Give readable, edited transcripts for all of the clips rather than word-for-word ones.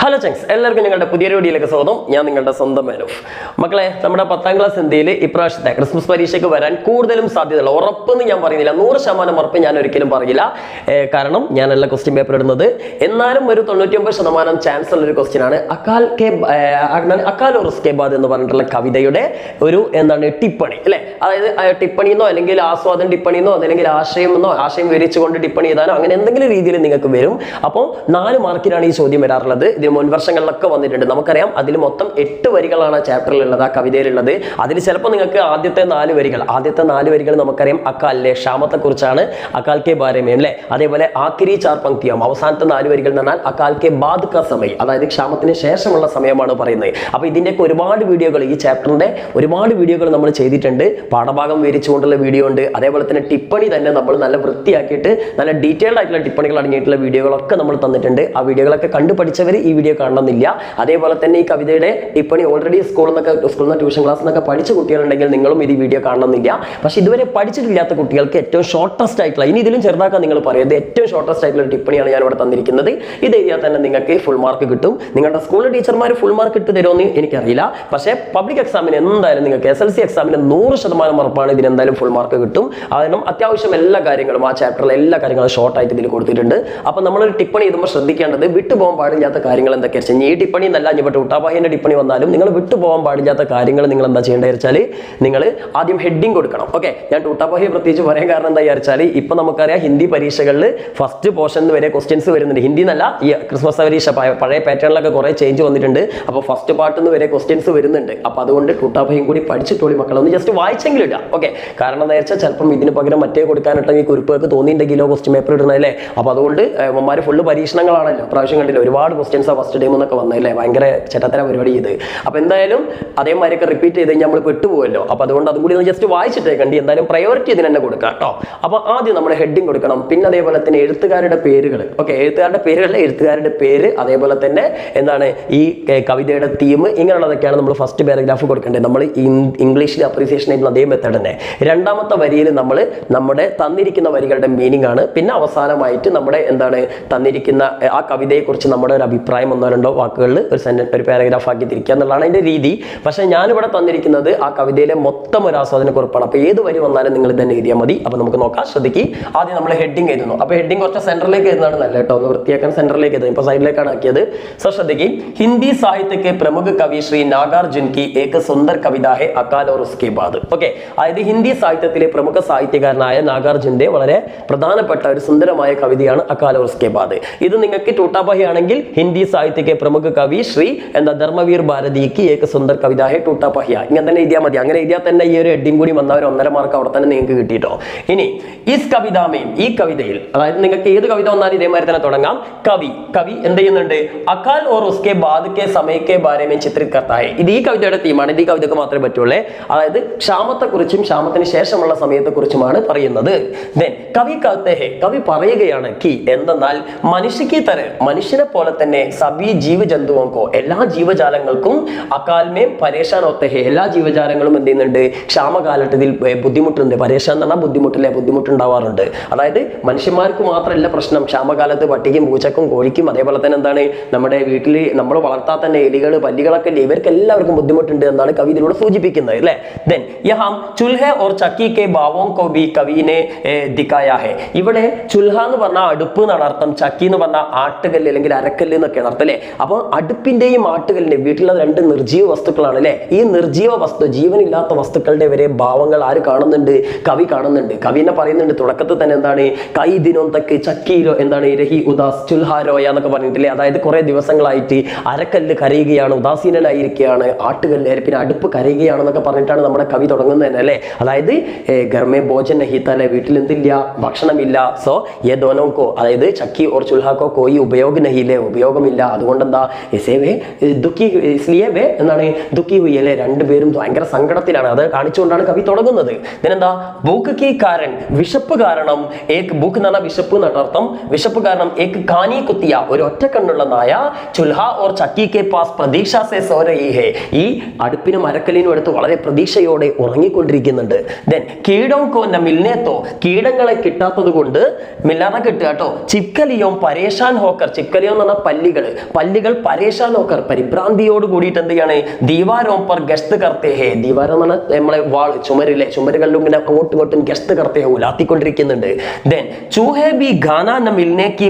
Hello ചങ്സ്, എല്ലാവർക്കും ഞങ്ങളുടെ പുതിയൊരു വീഡിയോയിലേക്ക് സ്വാഗതം. ഞാൻ നിങ്ങളുടെ സ്വന്തം മാനൂഫ്. മക്കളെ, നമ്മുടെ 10ാം ക്ലാസ് ഇന്ത്യയിൽ ഇപ്രാവശ്യത്തെ ക്രിസ്മസ് പരീക്ഷയ്ക്ക് വരാൻ കൂടുതലും സാധ്യതയുള്ള ഉറപ്പെന്ന് ഞാൻ പറയുന്നില്ല, 100% ഉറപ്പ് ഞാൻ ഒരിക്കലും പറയില്ല. കാരണം ഞാനല്ല ക്വസ്റ്റ്യൻ പേപ്പർ ഇടുന്നത്. എന്നാലും ഒരു 99% ചാൻസ് ഉള്ള ഒരു ക്വസ്റ്റ്യൻ ആണ് അക്കാൽ ഓർ ഉസ്കെ ബാദ് എന്ന് പറഞ്ഞിട്ടുള്ള കവിതയുടെ ഒരു ടിപ്പണി അല്ലെ. അതായത് ടിപ്പണിന്നോ അല്ലെങ്കിൽ ആസ്വാദൻ ടിപ്പണിന്നോ അല്ലെങ്കിൽ ആശയം വിവരിച്ചുകൊണ്ട് ടിപ്പണി ചെയ്താനോ അങ്ങനെ എന്തെങ്കിലും രീതിയിൽ നിങ്ങൾക്ക് വരും. അപ്പോൾ 4 മാർക്കിനാണ് ഈ ചോദ്യം വരാറുള്ളത്. ഇത് മുൻ വർഷങ്ങളിലൊക്കെ വന്നിട്ടുണ്ട്. നമുക്കറിയാം അതിൽ മൊത്തം 8 വരികളാണ് ആ ചാപ്റ്ററിലുള്ളത്, ആ കവിതയിലുള്ളത്. അതിൽ ചിലപ്പോൾ നിങ്ങൾക്ക് ആദ്യത്തെ 4 വരികൾ നമുക്കറിയാം അക്കാലിലെ ക്ഷാമത്തെ കുറിച്ചാണ്, അക്കാൽ കെ ബാരമേ അല്ലെ. അതേപോലെ ആഖിരി 4 പങ്ക്തിയാം, അവസാനത്തെ 4 വരികൾ എന്ന് പറഞ്ഞാൽ അക്കാൽ കെ ബാദ് കാ സമയം, അതായത് ക്ഷാമത്തിന് ശേഷമുള്ള സമയമാണ് പറയുന്നത്. അപ്പൊ ഇതിന്റെയൊക്കെ ഒരുപാട് വീഡിയോകൾ, ഈ ചാപ്റ്ററിന്റെ ഒരുപാട് വീഡിയോകൾ നമ്മൾ ചെയ്തിട്ടുണ്ട്. പാഠഭാഗം വിവരിച്ചുകൊണ്ടുള്ള വീഡിയോ ഉണ്ട്. അതേപോലെ തന്നെ ടിപ്പണി തന്നെ നമ്മൾ നല്ല വൃത്തിയാക്കിയിട്ട് നല്ല ഡീറ്റെയിൽഡ് ആയിട്ടുള്ള ടിപ്പണികൾ അടങ്ങിയിട്ടുള്ള വീഡിയോകളൊക്കെ നമ്മൾ തന്നിട്ടുണ്ട്. ആ വീഡിയോകളൊക്കെ കണ്ടു പഠിച്ചവർ ഈ വീഡിയോ കാണണമെന്നില്ല. അതേപോലെ തന്നെ ഈ കവിതയുടെ ടിപ്പണി ഓൾറെഡി സ്കൂളിൽ നിന്ന് ട്യൂഷൻ ക്ലാസ്സിൽ നിന്നൊക്കെ പഠിച്ച കുട്ടികളുണ്ടെങ്കിൽ നിങ്ങളും ഇത് വീഡിയോ കാണണമെന്നില്ല. പക്ഷെ ഇതുവരെ പഠിച്ചിട്ടില്ലാത്ത കുട്ടികൾക്ക് ഏറ്റവും ഷോർട്ടസ്റ്റ് ആയിട്ടുള്ള, ഇനി ഇതിലും ചെറുതാക്കാൻ നിങ്ങൾ പറയുന്നത്, ഏറ്റവും ഷോർട്ടസ്റ്റ് ആയിട്ടുള്ള ടിപ്പണിയാണ് ഞാൻ ഇവിടെ തന്നിരിക്കുന്നത്. ഇത് എഴുതിയാൽ തന്നെ നിങ്ങൾക്ക് ഫുൾ മാർക്ക് കിട്ടും. നിങ്ങളുടെ സ്കൂളിലെ ടീച്ചർമാർ ഫുൾ മാർക്ക് ഇട്ട് തരുമെന്ന് എനിക്കറിയില്ല. പക്ഷേ പബ്ലിക് എക്സാമിന് എന്തായാലും നിങ്ങൾക്ക് SLC എക്സാമിന് 100% ഉറപ്പാണ് ഇതിന് എന്തായാലും ഫുൾ മാർക്ക് കിട്ടും. കാരണം അത്യാവശ്യം എല്ലാ കാര്യങ്ങളും ആ ചാപ്റ്ററിലെ എല്ലാ കാര്യങ്ങളും ഷോർട്ടായിട്ട് ഇതിൽ കൊടുത്തിട്ടുണ്ട്. അപ്പോൾ നമ്മളൊരു ടിപ്പണി എഴുതുമ്പോൾ ശ്രദ്ധിക്കേണ്ടത് വിട്ടുപോകാൻ പാടില്ലാത്ത കാര്യങ്ങൾ എന്തൊക്കെയാ വെച്ചാൽ, ഈ ടിപ്പണി എന്നല്ല, ഇപ്പോൾ ടൂട്ടാബാഹിന്റെ ടിപ്പണി വന്നാലും നിങ്ങൾ വിട്ടുപോകാൻ പാടില്ലാത്ത കാര്യങ്ങൾ നിങ്ങൾ എന്താ ചെയ്യേണ്ടത് വെച്ചാൽ, നിങ്ങൾ ആദ്യം ഹെഡിങ് കൊടുക്കണം. ഓക്കെ, ഞാൻ ടൂട്ടാബാഹിയെ പ്രത്യേകിച്ച് പറയാൻ കാരണം എന്താ വെച്ചാൽ, ഇപ്പൊ നമുക്കറിയാം ഹിന്ദി പരീക്ഷകളിൽ ഫസ്റ്റ് പോർഷൻ വരെ ക്വസ്റ്റ്യൻസ് വരുന്നുണ്ട്. ഹിന്ദി എന്നല്ല, ഈ ക്രിസ്മസ് പരീക്ഷ പഴയ പാറ്റേണിലൊക്കെ കുറെ ചേഞ്ച് വന്നിട്ടുണ്ട്. അപ്പോൾ ഫസ്റ്റ് പാർട്ടിൽ നിന്ന് വരെ ക്വസ്റ്റ്യൻസ് വരുന്നുണ്ട്. അപ്പൊ അതുകൊണ്ട് ടൂട്ടാബാഹിയും കൂടി പഠിച്ചിട്ടോളി മക്കളൊന്ന് ജസ്റ്റ് വായിച്ചെങ്കിലും ഇടാം. ഓക്കെ, കാരണം എന്താ വെച്ചാൽ ചിലപ്പം ഇതിന് പകരം മറ്റേ കൊടുക്കാനായിട്ട് ഈ കുറിപ്പൊക്കെ തോന്നിയിട്ടുണ്ടെങ്കിലോ ക്വസ്റ്റ്യൻ പേപ്പർ ഇടുന്നതല്ലേ. അപ്പൊ അതുകൊണ്ട് അമ്മമാർ ഫുള്ള് പരീക്ഷണങ്ങളാണല്ലോ പ്രാവശ്യം കണ്ടില്ല, ഒരുപാട് ക്വസ്റ്റ്യൻസ് ഫസ്റ്റ് ടൈം എന്നൊക്കെ വന്നല്ലേ, ഭയങ്കര ചേട്ടത്തര പരിപാടി ചെയ്ത്. അപ്പൊ എന്തായാലും അതേമാതിരിയൊക്കെ റിപ്പീറ്റ് ചെയ്ത് കഴിഞ്ഞാൽ നമ്മൾ പെട്ടുപോകല്ലോ. അപ്പൊ അതുകൊണ്ട് അതും കൂടി ഒന്ന് ജസ്റ്റ് വായിച്ചിട്ടേ കണ്ടി, എന്തായാലും പ്രയോറിറ്റി ഇതിന് തന്നെ കൊടുക്കാം കേട്ടോ. അപ്പൊ ആദ്യം നമ്മൾ ഹെഡിങ് കൊടുക്കണം. പിന്നെ അതേപോലെ തന്നെ എഴുത്തുകാരുടെ പേരുകൾ. ഓക്കെ, എഴുത്തുകാരുടെ പേര്, അതേപോലെ തന്നെ ഈ കവിതയുടെ തീം, ഇങ്ങനെയുള്ളതൊക്കെയാണ് നമ്മൾ ഫസ്റ്റ് പാരഗ്രാഫ് കൊടുക്കേണ്ടത്. നമ്മൾ ഇംഗ്ലീഷിൽ അപ്രീസിയേഷൻ ചെയ്യുന്ന അതേ മെത്തേഡ് തന്നെ. രണ്ടാമത്തെ വരിയിൽ നമ്മൾ നമ്മുടെ തന്നിരിക്കുന്ന വരികളുടെ മീനിങ് ആണ്. പിന്നെ അവസാനമായിട്ട് നമ്മുടെ തന്നിരിക്കുന്ന ആ കവിതയെ കുറിച്ച് നമ്മുടെ ഒരു അഭിപ്രായം 1-2 വാക്കുകളിൽ ഒരു പാരഗ്രാഫ് ആക്കി തിരിക്കുക എന്നുള്ളതാണ് അതിന്റെ രീതി. പക്ഷെ ഞാനിവിടെ തന്നിരിക്കുന്നത് ആ കവിതയിലെ മൊത്തം ഒരു ആസ്വാദനക്കുറിപ്പാണ്. അപ്പൊ ഏത് വരി വന്നാലും നിങ്ങൾ തന്നെ എഴുതിയാൽ മതി. അപ്പൊ നമുക്ക് നോക്കാം, ശ്രദ്ധിക്കുക. ആദ്യം നമ്മൾ ഹെഡിങ് എഴുതുന്നു. അപ്പൊ ഹെഡിങ് കുറച്ച് സെന്ററിലേക്ക് എഴുതുന്നതാണ് നല്ല കേട്ടോ, ഒന്ന് വൃത്തിയാക്കാൻ സെന്ററിലേക്ക് എഴുതും. ഇപ്പൊ സൈഡിലേക്കാണ് ആക്കിയത്. സോ ശ്രദ്ധിക്കുക, ഹിന്ദി സാഹിത്യക്ക് പ്രമുഖ കവി ശ്രീ നാഗാർജുൻ की एक सुंदर कविता है अकाल और उसके बाद. ഓക്കെ, അതായത് ഹിന്ദി സാഹിത്യത്തിലെ പ്രമുഖ സാഹിത്യകാരനായ നാഗാർജുന്റെ വളരെ പ്രധാനപ്പെട്ട ഒരു സുന്ദരമായ കവിതയാണ് അകാൽ और उसके बाद. ഇത് നിങ്ങൾക്ക് ടൂട്ടാബാഹി ആണെങ്കിൽ ഹിന്ദി സാഹിത്യके പ്രമുഖ കവി ശ്രീ ധർമ്മവീർ ഭാരതിക്ക് ഏക സുന്ദർ കവിത ഹെ ടൂട്ടാബാഹിയ, ഇങ്ങനെ തന്നെ എഴുതിയാൽ മതി. അങ്ങനെ എഴുതിയാൽ തന്നെ ഈ ഒരു ഹെഡിങ് കൂടി വന്ന ഒരു 1.5 മാർക്ക് അവിടെ തന്നെ നിങ്ങൾക്ക് കിട്ടിയിട്ടോ. ഇനി ഇസ് കവിതാമേം, ഈ കവിതയിൽ, അതായത് നിങ്ങൾക്ക് ഏത് കവിത വന്നാലും ഇതേമാതിരി തന്നെ തുടങ്ങാം. കവി എന്ത് ചെയ്യുന്നുണ്ട്, അകാൽ ഓർ ഉസ്കെ ബാദ് കെ സമയ കെ ബാരെ മേ ചിത്രിത് കർത്താ ഹെ. ഇത് ഈ കവിതയുടെ തീമാണ്. ഇത് ഈ കവിതക്ക് മാത്രമേ പറ്റുള്ളൂ. അതായത് ക്ഷാമത്തെക്കുറിച്ചും ക്ഷാമത്തിന് ശേഷമുള്ള സമയത്തെക്കുറിച്ചുമാണ് പറയുന്നത്. കവി കഹത്തെ ഹെ, കവി പറയുകയാണ് കി എന്തെന്നാൽ മനുഷ്യക്ക് മനുഷ്യനെ പോലെ തന്നെ സബി ജീവജന്തുക്കോ, എല്ലാ ജീവജാലങ്ങൾക്കും അകാൽമേ പരേഷാൻ ഹോത്തെ ഹെ, എല്ലാ ജീവജാലങ്ങളും എന്ത് ചെയ്യുന്നുണ്ട്, ക്ഷാമകാലത്തിൽ ബുദ്ധിമുട്ടുണ്ട്. പരേഷാൻ എന്ന് പറഞ്ഞാൽ ബുദ്ധിമുട്ടുണ്ടാവാറുണ്ട്. അതായത് മനുഷ്യന്മാർക്ക് മാത്രമല്ല പ്രശ്നം, ക്ഷാമകാലത്ത് പട്ടിക്കും പൂച്ചക്കും കോഴിക്കും അതേപോലെ തന്നെ നമ്മുടെ വീട്ടിൽ നമ്മൾ വളർത്താൻ തന്നെ എലികൾ പല്ലികളൊക്കെ ഇല്ലേ, ഇവർക്ക് എല്ലാവർക്കും ബുദ്ധിമുട്ടുണ്ട് എന്നാണ് കവി ഇതിലൂടെ സൂചിപ്പിക്കുന്നത് അല്ലേ. ദെൻ യഹാം ചുൽഹ ഓർ ചക്കി കെ ഭാവോം കോ ബി കവിനെ ദിക്കായാ ഹെ. ഇവിടെ ചുൽഹ എന്ന് പറഞ്ഞാൽ അടുപ്പ് എന്നാണ് അർത്ഥം, ചക്കി എന്ന് പറഞ്ഞാൽ ആട്ടുകല്ല് അല്ലെങ്കിൽ അരക്കല്ല് എന്നൊക്കെയാണ് അർത്ഥം അല്ലേ. അപ്പോൾ അടുപ്പിന്റെയും ആട്ടുകല്ലിന്റെയും വീട്ടിലുള്ള 2 നിർജീവ വസ്തുക്കളാണ് അല്ലെ. ഈ നിർജീവ വസ്തു, ജീവനില്ലാത്ത വസ്തുക്കളുടെ വരെ ഭാവങ്ങൾ ആര് കാണുന്നുണ്ട്, കവി കാണുന്നുണ്ട്. കവിനെ പറയുന്നുണ്ട് തുടക്കത്തിൽ തന്നെ കൈ ദിനോ തക്ക് ചക്കിയിലോ രഹി ഉദാസ് ചുൽഹാരോയ എന്നൊക്കെ പറഞ്ഞിട്ടില്ലേ. അതായത് കുറെ ദിവസങ്ങളായിട്ട് അരക്കല്ല് കരയുകയാണ്, ഉദാസീനനായിരിക്കുകയാണ്, ആട്ടുകല്ല് പിന്നെ അടുപ്പ് കരയുകയാണെന്നൊക്കെ പറഞ്ഞിട്ടാണ് നമ്മുടെ കവി തുടങ്ങുന്നത് തന്നെ അല്ലേ. അതായത് ഗർമേ ഭോജൻ നഹിത്തല്ലേ, വീട്ടിൽ എന്തില്ല, ഭക്ഷണമില്ല. സോ യേ ദോനോക്കോ, അതായത് ചക്കി ഓർ ചുൽഹാക്കോ കോയി ഉപയോഗ നഹിലേ, ഉപയോഗമില്ല. അതുകൊണ്ട് എന്താ ദുഃഖി ഹുയല്ലേ, 2 പേരും ഭയങ്കര സങ്കടത്തിലാണ്. അത് കാണിച്ചുകൊണ്ടാണ് കവി തുടങ്ങുന്നത്. ഇതിനെന്താ ഭൂക്ക് കി കാരൻ, വിശപ്പ് കാരണം, ഏക് ഭൂക്ക് എന്ന് പറഞ്ഞാൽ വിശപ്പ് എന്നർത്ഥം. വിശപ്പ് കാരണം ഏക് കാനി കുത്തിയ, ഒരു ഒറ്റ കണ്ണുള്ള നായ ചുൽഹ ഓർ ചക്കി കെ പാസ് പ്രതീക്ഷ സെ സോ രഹി ഹെ, ഈ അടുപ്പിനും അരക്കലിനും അടുത്ത് വളരെ പ്രതീക്ഷയോടെ ഉറങ്ങിക്കൊണ്ടിരിക്കുന്നുണ്ട്. ദെൻ കീടം കോന്ന മിൽനേത്തോ, കീടങ്ങളെ കിട്ടാത്തത് കൊണ്ട് മില്ലാതെ കിട്ടുക കേട്ടോ. ചിപ്കലിയോ പരേഷാൻ ഹോക്കർ, ചിപ്കലിയോ എന്ന് പറഞ്ഞാൽ പല്ലികൾ, പല്ലികൾ പരേഷാൻ ഹോക്കർ പരിഭ്രാന്തിയോട് കൂടിയിട്ട് എന്ത് ചെയ്യാണ് ദീവാരോं पर गश्त करते हैं ദീവാരം എന്ന് പറഞ്ഞാൽ നമ്മളെ വാൾ ചുമരികളിലും ഇങ്ങനെ അങ്ങോട്ടും ഇങ്ങോട്ടും ഗസ്ത് करते हैं ഉലാത്തിക്കൊണ്ടിരിക്കുന്നുണ്ട് then ചൂഹേ ബി ഖാനാ ന മിൽനെ കി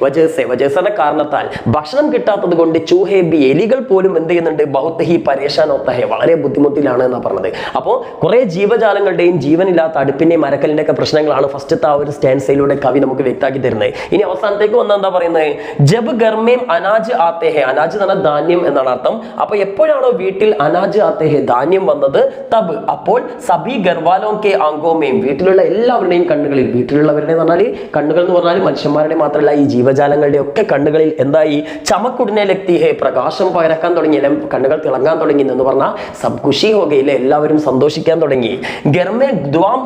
വജഹ കാരണത്താൽ ഭക്ഷണം കിട്ടാത്തത് കൊണ്ട് ചൂഹേ ബി എലികൾ പോലും എന്ത് ചെയ്യുന്നുണ്ട് ബഹുത് ഹി പരേഷാൻ ഹോത്താ ഹെ വളരെ ബുദ്ധിമുട്ടിലാണ് എന്നാ പറഞ്ഞത്. അപ്പോൾ കുറെ ജീവജാലങ്ങളുടെയും ജീവനില്ലാത്ത അടുപ്പിന്റെയും മരക്കലിന്റെ ഒക്കെ പ്രശ്നങ്ങളാണ് ഫസ്റ്റത്തെ ആ ഒരു സ്റ്റാൻസയിലൂടെ കവി നമുക്ക് വ്യക്തമാക്കി തരുന്നത്. ഇനി അവസാനത്തേക്ക് വന്ന എന്താ പറയുന്നത് ജബ് ഗർമേം അനാജ് ആത്തേ ഹെ അനാജ് എന്ന് പറഞ്ഞാൽ ധാന്യം എന്നാണ് അർത്ഥം. അപ്പൊ എപ്പോഴാണോ വീട്ടിൽ അനാജ് ആത്തേ ഹെ ധാന്യം വന്നത് തബ് അപ്പോൾ സബി ഗർവാലോം കെ ആങ്കോമേം വീട്ടിലുള്ള എല്ലാവരുടെയും കണ്ണുകളിൽ വീട്ടിലുള്ളവരുടെ എന്ന് പറഞ്ഞാൽ കണ്ണുകൾ എന്ന് പറഞ്ഞാൽ മനുഷ്യന്മാരുടെ മാത്രമല്ല ഈ ജീവജാലങ്ങളുടെ ഒക്കെ കണ്ണുകളിൽ എന്തായി ചമക്കുടിനെ ലക്തി ഹേ പ്രകാശം പകരക്കാൻ തുടങ്ങി കണ്ണുകൾ തിളങ്ങാൻ തുടങ്ങി എന്ന് പറഞ്ഞാൽ സബ് ഖുഷി ഹോഗയിലെ എല്ലാവരും സന്തോഷിക്കാൻ തുടങ്ങി. ഗർമേ ദ്വാം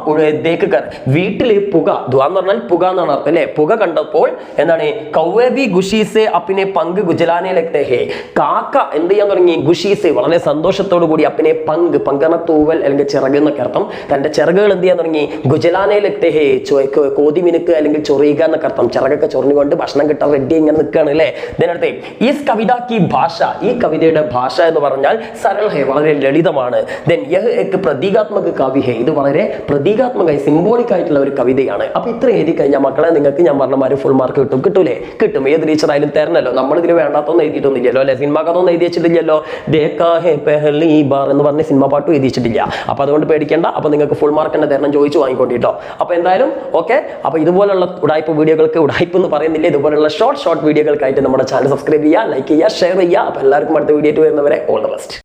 ദേക്കർ വീട്ടില് പുക ദ്വാം എന്ന് പറഞ്ഞാൽ പുക എന്നാണ് അർത്ഥം അല്ലെ. പുക കണ്ടപ്പോൾ എന്താണ് കൗവബി ഖുഷീസെ അപ്പിനെ പങ്ക് ഗുജലാനെ ലക്തേ ഹേ കാക്ക എന്ത് ചെയ്യാൻ തുടങ്ങി ഖുഷീസെ വളരെ സന്തോഷത്തോടു കൂടി അപ്പിനെ പങ്ക് പങ്കെന്ന തൂവൽ അല്ലെങ്കിൽ ചിറക് എന്നൊക്കെ അർത്ഥം തന്റെ ചിറകുകൾ എന്ത് ചെയ്യാൻ തുടങ്ങി ഗുജലാനെ ലക്തേ ഹേ കോതി മിനുക്ക് അല്ലെങ്കിൽ ചൊറിയുക എന്നൊക്കെ അർത്ഥം ചിറകൊക്കെ ചൊറിഞ്ഞുകൊണ്ട് ഭക്ഷണം കിട്ടാൻ റെഡി ഇങ്ങനെ നിൽക്കുകയാണ് അല്ലെ. ഇതിനടുത്ത് ഈ കവിത കി ഭാഷ ഈ കവിതയുടെ ഭാഷ എന്ന് പറഞ്ഞാൽ സരൾ ഹേ വളരെ ലളിതമാണ്. ദെൻ യഹ് എക് പ്രതീകാത്മക കവി ഹേ ഇത് വളരെ പ്രതീകാത്മകമായി സിംബോളിക് ആയിട്ടുള്ള ഒരു കവിതയാണ്. അപ്പൊ ഇത്ര എഴുതി കഴിഞ്ഞാൽ മക്കളെ നിങ്ങൾക്ക് ഞാൻ പറഞ്ഞമാര് ഫുൾ മാർക്ക് കിട്ടൂലേ കിട്ടും. ഏത് ടീച്ചർ ആയാലും തരണല്ലോ. നമ്മൾ ഇതിൽ വേണ്ടാത്തൊന്നും എഴുതിയിട്ടൊന്നുമില്ലല്ലോ അല്ലെ. സിനിമ കഥൊന്നും എഴുതി വെച്ചിട്ടില്ലല്ലോ. ദേക്കാ ഹേ പെഹ്ലി ബാർ എന്ന് പറഞ്ഞ സിനിമ പാട്ടും എഴുതി വെച്ചിട്ടില്ല. അപ്പൊ അതുകൊണ്ട് പേടിക്കേണ്ട. അപ്പൊ നിങ്ങൾക്ക് ഫുൾ മാർക്ക് തന്നെ തരണം ചോദിച്ചു വാങ്ങിക്കൊണ്ടിട്ടോ. അപ്പൊ എന്തായാലും ഓക്കെ. അപ്പൊ ഇതുപോലുള്ള ഉടായ്പ വീഡിയോകൾക്ക് ഉടായ്പ എന്ന് പറയുന്നില്ല ഇതുപോലുള്ള ഷോർട്ട് വീഡിയോകൾക്കായിട്ട് നമ്മുടെ ചാനൽ സബ്സ്ക്രൈബ് ചെയ്യുക, ലൈക്ക് ചെയ്യുക, ഷെയർ ചെയ്യുക. അപ്പൊ എല്ലാവർക്കും അടുത്ത വീഡിയോ വരുന്നവരെ ഓൾ ദ ബെസ്റ്റ്.